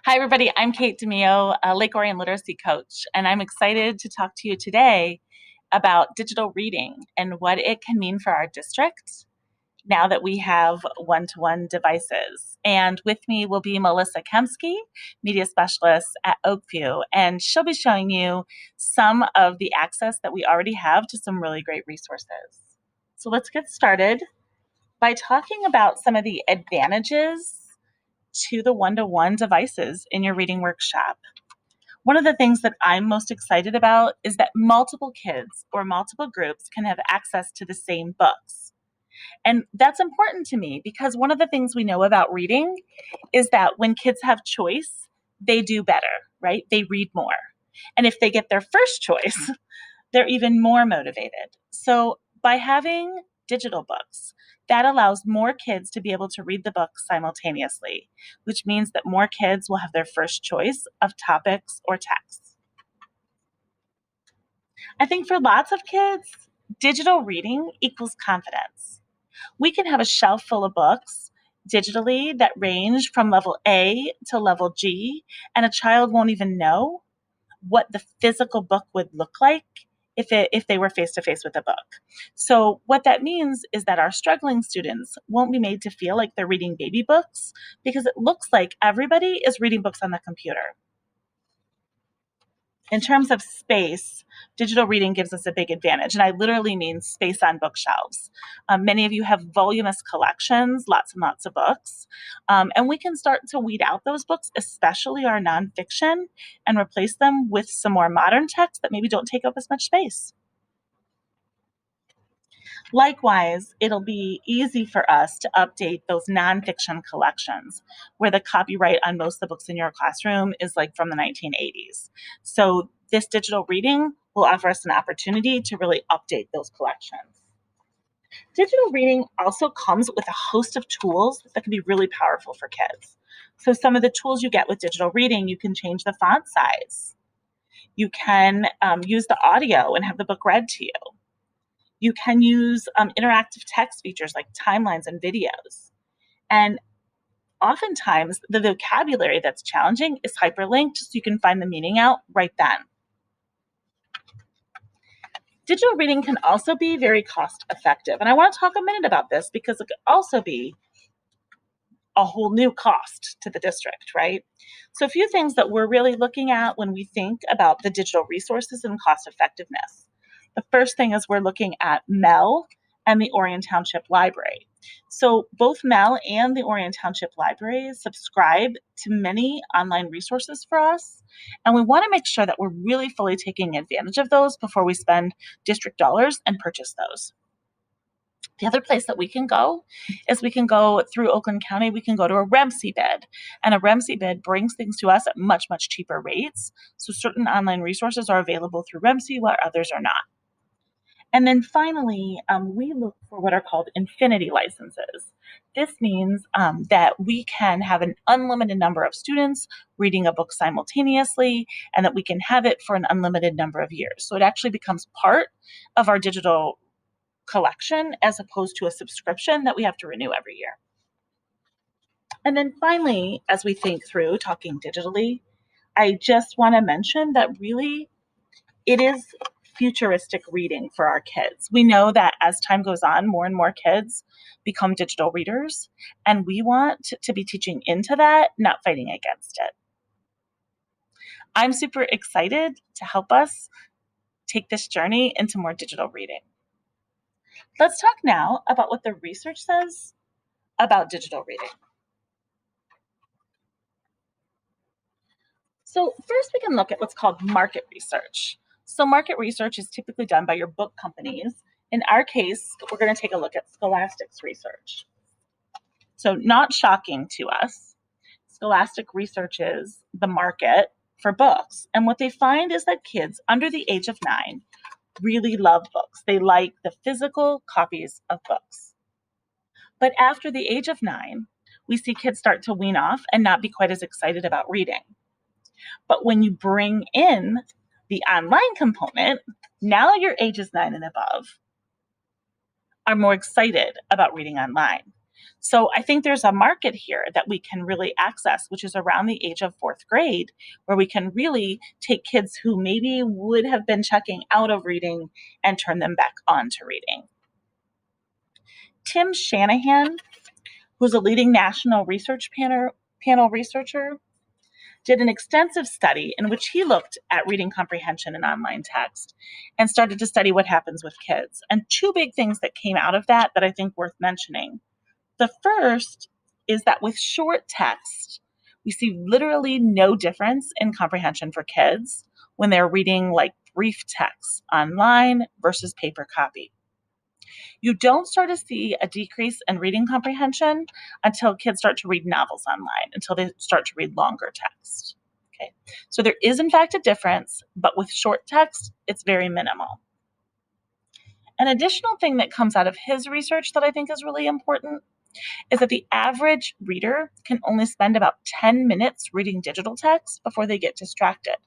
Hi, everybody. I'm Kate DeMio, a Lake Orion literacy coach, and I'm excited to talk to you today about digital reading and what it can mean for our district now that we have one-to-one devices. And with me will be Melissa Kemsky, media specialist at Oakview, and she'll be showing you some of the access that we already have to some really great resources. So let's get started by talking about some of the advantages to the one-to-one devices in your reading workshop. One of the things that I'm most excited about is that multiple kids or multiple groups can have access to the same books. And that's important to me because one of the things we know about reading is that when kids have choice, they do better, right? They read more. And if they get their first choice, they're even more motivated. So by having digital books, that allows more kids to be able to read the book simultaneously, which means that more kids will have their first choice of topics or texts. I think for lots of kids, digital reading equals confidence. We can have a shelf full of books digitally that range from level A to level G, and a child won't even know what the physical book would look like if they were face to face with a book. So what that means is that our struggling students won't be made to feel like they're reading baby books because it looks like everybody is reading books on the computer. In terms of space, digital reading gives us a big advantage, and I literally mean space on bookshelves. Many of you have voluminous collections, lots and lots of books, and we can start to weed out those books, especially our nonfiction, and replace them with some more modern texts that maybe don't take up as much space. Likewise, it'll be easy for us to update those nonfiction collections where the copyright on most of the books in your classroom is like from the 1980s. So this digital reading will offer us an opportunity to really update those collections. Digital reading also comes with a host of tools that can be really powerful for kids. So some of the tools you get with digital reading, you can change the font size. You can use the audio and have the book read to you. You can use interactive text features like timelines and videos. And oftentimes, the vocabulary that's challenging is hyperlinked so you can find the meaning out right then. Digital reading can also be very cost effective. And I want to talk a minute about this because it could also be a whole new cost to the district, right? So, a few things that we're really looking at when we think about the digital resources and cost effectiveness. The first thing is we're looking at MEL and the Orion Township Library. So, both MEL and the Orion Township Library subscribe to many online resources for us, and we want to make sure that we're really fully taking advantage of those before we spend district dollars and purchase those. The other place that we can go is we can go through Oakland County, we can go to a REMC bid. And a REMC bid brings things to us at much, much cheaper rates. So certain online resources are available through REMC while others are not. And then finally, we look for what are called infinity licenses. This means that we can have an unlimited number of students reading a book simultaneously and that we can have it for an unlimited number of years. So it actually becomes part of our digital collection as opposed to a subscription that we have to renew every year. And then finally, as we think through talking digitally, I just want to mention that really it is futuristic reading for our kids. We know that as time goes on, more and more kids become digital readers, and we want to be teaching into that, not fighting against it. I'm super excited to help us take this journey into more digital reading. Let's talk now about what the research says about digital reading. So first we can look at what's called market research. So market research is typically done by your book companies. In our case, we're going to take a look at Scholastic's research. So not shocking to us, Scholastic researches the market for books. And what they find is that kids under the age of 9 really love books. They like the physical copies of books. But after the age of 9, we see kids start to wean off and not be quite as excited about reading. But when you bring in the online component, now your ages 9 and above are more excited about reading online. So I think there's a market here that we can really access, which is around the age of fourth grade, where we can really take kids who maybe would have been checking out of reading and turn them back on to reading. Tim Shanahan, who's a leading national research panel researcher, did an extensive study in which he looked at reading comprehension in online text and started to study what happens with kids. And two big things that came out of that I think worth mentioning. The first is that with short text, we see literally no difference in comprehension for kids when they're reading like brief text online versus paper copy. You don't start to see a decrease in reading comprehension until kids start to read novels online, until they start to read longer text. Okay, so there is in fact a difference, but with short text, it's very minimal. An additional thing that comes out of his research that I think is really important is that the average reader can only spend about 10 minutes reading digital text before they get distracted,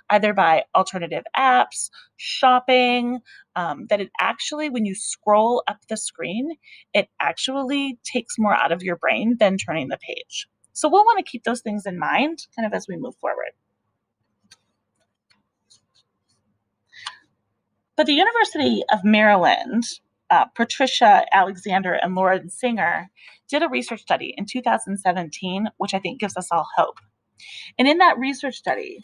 either by alternative apps, shopping, that it actually, when you scroll up the screen, it actually takes more out of your brain than turning the page. So we'll want to keep those things in mind kind of as we move forward. But the University of Maryland, Patricia Alexander and Lauren Singer did a research study in 2017, which I think gives us all hope. And in that research study,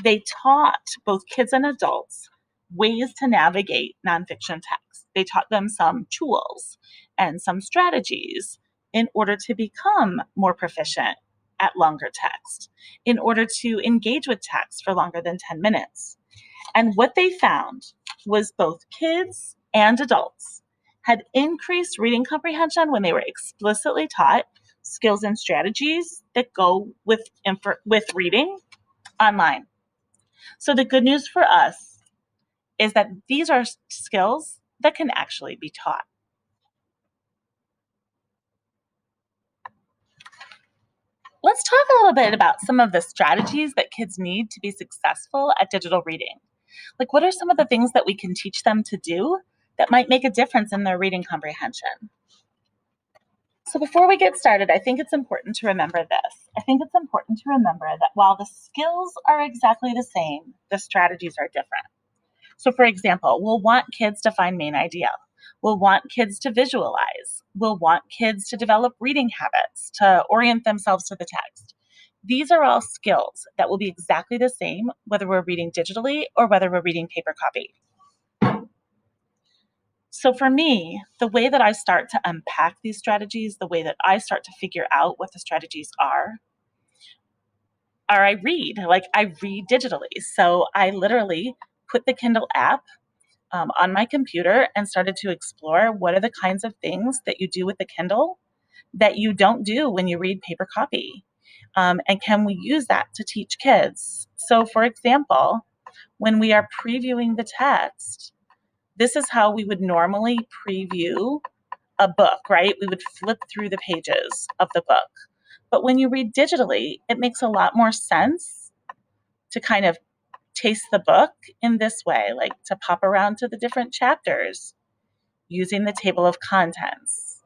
they taught both kids and adults ways to navigate nonfiction text. They taught them some tools and some strategies in order to become more proficient at longer text, in order to engage with text for longer than 10 minutes. And what they found was both kids and adults had increased reading comprehension when they were explicitly taught skills and strategies that go with reading online. So the good news for us is that these are skills that can actually be taught. Let's talk a little bit about some of the strategies that kids need to be successful at digital reading. Like, what are some of the things that we can teach them to do that might make a difference in their reading comprehension? So before we get started, I think it's important to remember this. I think it's important to remember that while the skills are exactly the same, the strategies are different. So for example, we'll want kids to find main idea. We'll want kids to visualize. We'll want kids to develop reading habits, to orient themselves to the text. These are all skills that will be exactly the same whether we're reading digitally or whether we're reading paper copy. So for me, the way that I start to unpack these strategies, the way that I start to figure out what the strategies are I read. Like, I read digitally. So I literally put the Kindle app on my computer and started to explore what are the kinds of things that you do with the Kindle that you don't do when you read paper copy. And can we use that to teach kids? So for example, when we are previewing the text, this is how we would normally preview a book, right? We would flip through the pages of the book. But when you read digitally, it makes a lot more sense to kind of taste the book in this way, like to pop around to the different chapters using the table of contents.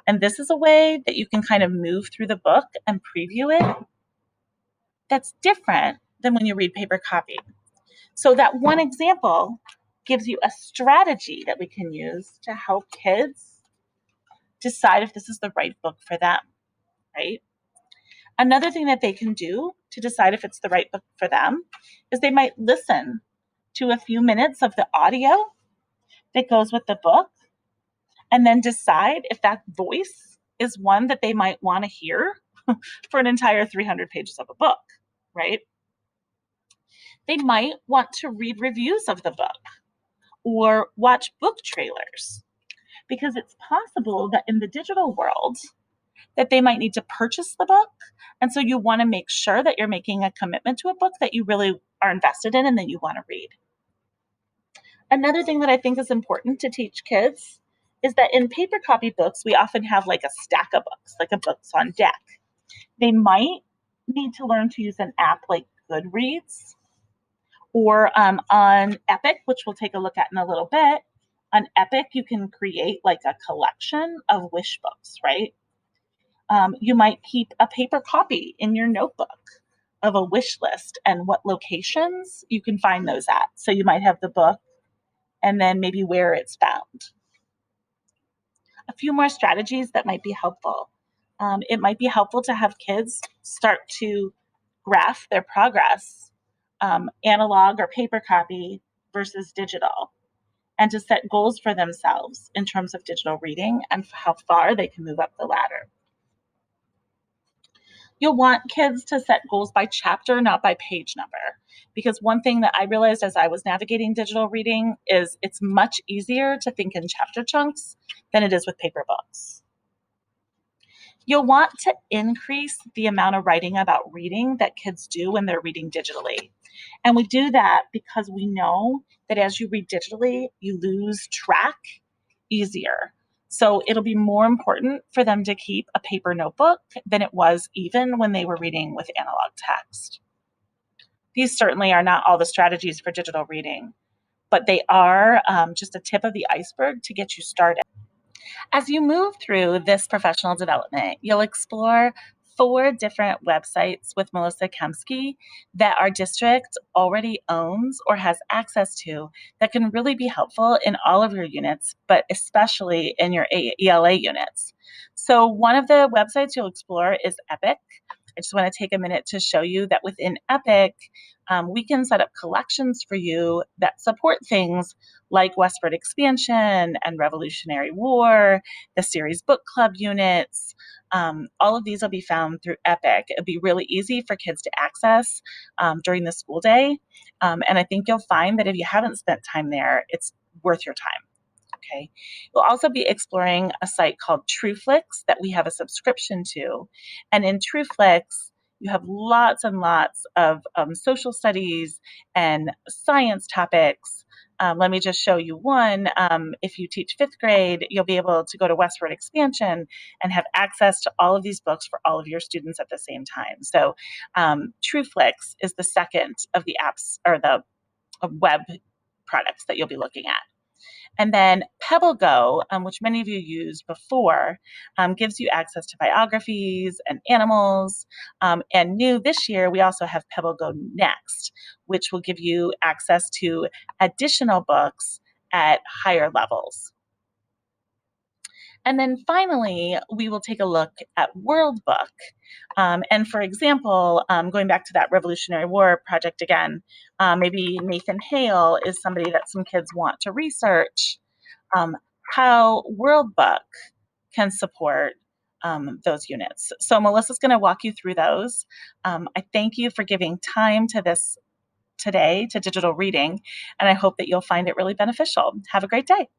And this is a way that you can kind of move through the book and preview it that's different than when you read paper copy. So that one example gives you a strategy that we can use to help kids decide if this is the right book for them, right? Another thing that they can do to decide if it's the right book for them is they might listen to a few minutes of the audio that goes with the book and then decide if that voice is one that they might want to hear for an entire 300 pages of a book, right? They might want to read reviews of the book or watch book trailers because it's possible that in the digital world that they might need to purchase the book. And so you want to make sure that you're making a commitment to a book that you really are invested in and that you want to read. Another thing that I think is important to teach kids is that in paper copy books, we often have like a stack of books, like a books on deck. They might need to learn to use an app like Goodreads or on Epic, which we'll take a look at in a little bit. On Epic, you can create like a collection of wish books, right? You might keep a paper copy in your notebook of a wish list and what locations you can find those at. So you might have the book and then maybe where it's found. A few more strategies that might be helpful. It might be helpful to have kids start to graph their progress, analog or paper copy versus digital, and to set goals for themselves in terms of digital reading and how far they can move up the ladder. You'll want kids to set goals by chapter, not by page number. Because one thing that I realized as I was navigating digital reading is it's much easier to think in chapter chunks than it is with paper books. You'll want to increase the amount of writing about reading that kids do when they're reading digitally. And we do that because we know that as you read digitally, you lose track easier. So it'll be more important for them to keep a paper notebook than it was even when they were reading with analog text. These certainly are not all the strategies for digital reading, but they are just a tip of the iceberg to get you started. As you move through this professional development, you'll explore 4 different websites with Melissa Kemsky that our district already owns or has access to that can really be helpful in all of your units, but especially in your ELA units. So one of the websites you'll explore is Epic. I just want to take a minute to show you that within Epic, we can set up collections for you that support things like Westward Expansion and Revolutionary War, the series book club units. All of these will be found through Epic. It'll be really easy for kids to access during the school day. And I think you'll find that if you haven't spent time there, it's worth your time. Okay. We'll also be exploring a site called TrueFlix that we have a subscription to. And in TrueFlix, you have lots and lots of social studies and science topics. Let me just show you one. If you teach 5th grade, you'll be able to go to Westward Expansion and have access to all of these books for all of your students at the same time. So TrueFlix is the second of the apps or the web products that you'll be looking at. And then PebbleGo, which many of you used before, gives you access to biographies and animals. And new this year, we also have PebbleGo Next, which will give you access to additional books at higher levels. And then finally, we will take a look at WorldBook. And for example, going back to that Revolutionary War project again, maybe Nathan Hale is somebody that some kids want to research how WorldBook can support those units. So Melissa's going to walk you through those. I thank you for giving time to this today, to digital reading, and I hope that you'll find it really beneficial. Have a great day.